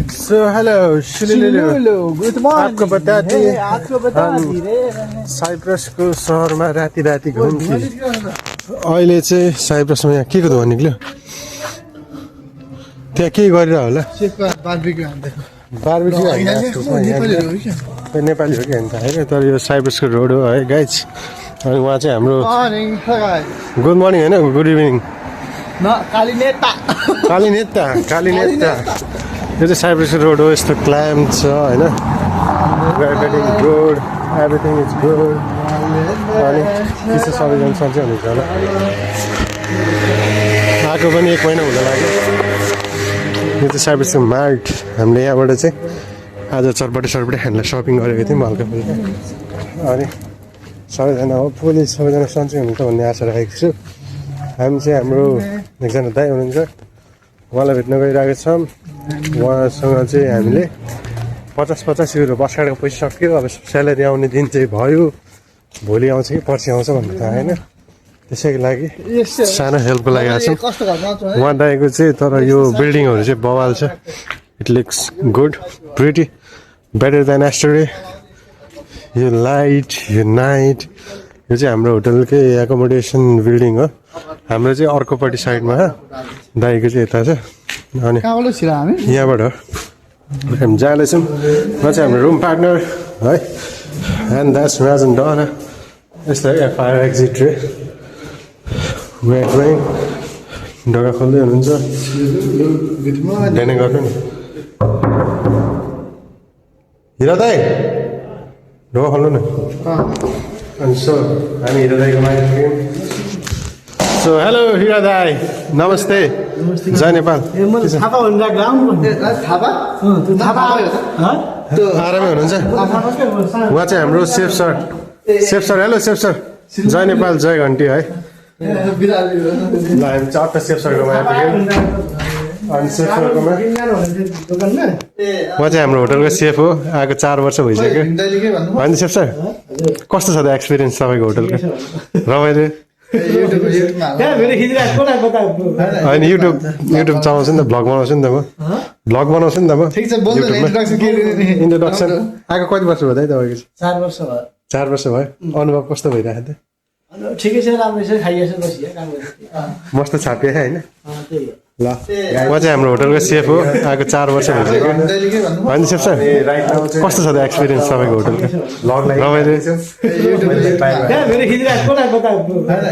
So hello, Shilulu, good morning. आपको बता दिए आपको बता दी रे साइप्रसको सहरमा राति राति घुम्थे अहिले चाहिँ साइप्रसमा यहाँ के को धुवा निक्ल्यो त्यहाँ के गरेर होला बार्बिक्यू नेपाली हो कि होइन होइन तर यो साइप्रसको रोड हो है गाइज अनि उहाँ चाहिँ हाम्रो गुड मर्निङ होइन गुड इभिनिङ कालीनेता यो चाहिँ साइप्रसको रोड हो यस्तो क्ल्याम्प छ होइन रोड एभ्रिथिङ इज गुड अनि त्यस्तो सबैजना सन्चै हुनुहुन्छ होला आएको पनि 1 महिना हुन लाग्यो यो चाहिँ साइप्रसको मार्ट हामीले यहाँबाट चाहिँ आज चटपटे खानेलाई सपिङ गरेको थियौँ हल्का फुल्का अनि सबैजना हो पुलिस सबैजना सन्चै हुनुहुन्छ भन्ने आशा राखेको छु हामी चाहिँ हाम्रो एकजना दाइ हुनुहुन्छ उहाँलाई भेट्न गइरहेको छौँ उहाँसँग चाहिँ हामीले 50 युरो बस्काको पैसा सक्यो अब स्यालेरी आउने दिन चाहिँ भयो भोलि आउँछ कि पर्सि आउँछ भन्ने थाहा होइन त्यसैको लागि सानो हेल्पको लागि आएको छौँ उहाँ दाइको चाहिँ तर यो बिल्डिङहरू चाहिँ बवाल छ it looks good pretty better than yesterday यो लाइट यो नाइट यो चाहिँ हाम्रो होटलकै एकोमोडेसन बिल्डिङ हो हाम्रो चाहिँ अर्कोपट्टि साइडमा दाइको चाहिँ यता छ अनि यहाँबाट हामी जाँदैछौँ उहाँ चाहिँ हाम्रो रुम पार्टनर है एन्ड द्याट्स राजन डना यस्तो है फायर एक्जिट रे वेट वेङ ढोका खोल्दै हुनुहुन्छ ध्यान गर्नु नि हिरा दाइ ढोका खोल्नु न अनि सो हामी हिरा दाइको माथि पुग्यौँ सो हेलो हिरा दाइ नमस्ते जय नेपाल आरामै हुनुहुन्छ उहाँ चाहिँ हाम्रो chef sir hello chef sir जय नेपाल जय घन्टी है ल हामी चट्ट सेफ सरकोमा आइपुग्यौँ अनि सेफ सरकोमा उहाँ चाहिँ हाम्रो होटलको सेफ हो आएको 4 वर्ष भइसक्यो होइन सेफ सर कस्तो छ त एक्सपिरियन्स तपाईँको होटलको रमाइलो होइन युट्युब चलाउँछु नि त भ्लग बनाउँछु नि त म इन्ट्रोडक्सन आएको कति वर्ष भयो दाइ तपाईँको 4 वर्ष भयो अनुभव कस्तो भइरहेको थियो ठिकै छ राम्रै छ खाइएछ बसिया काम गर्छ मस्त छापिए होइन ल उहाँ चाहिँ हाम्रो होटलको सेफ हो आएको 4 वर्ष भइसक्यो होइन सेफ सर कस्तो छ त एक्सपिरियन्स तपाईँको होटलको रमाइलो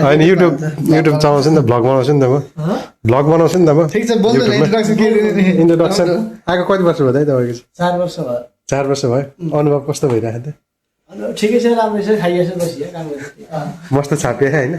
होइन युट्युब चलाउँछु नि त भ्लग बनाउँछु नि त म इन्ट्रोडक्सन आएको कति वर्ष भयो दाइ तपाईँको 4 वर्ष भयो अनुभव कस्तो भइरहेको थियो ठिकै छ राम्रै छ खाइएछ बसिया काम गर्छ मस्त छापिए होइन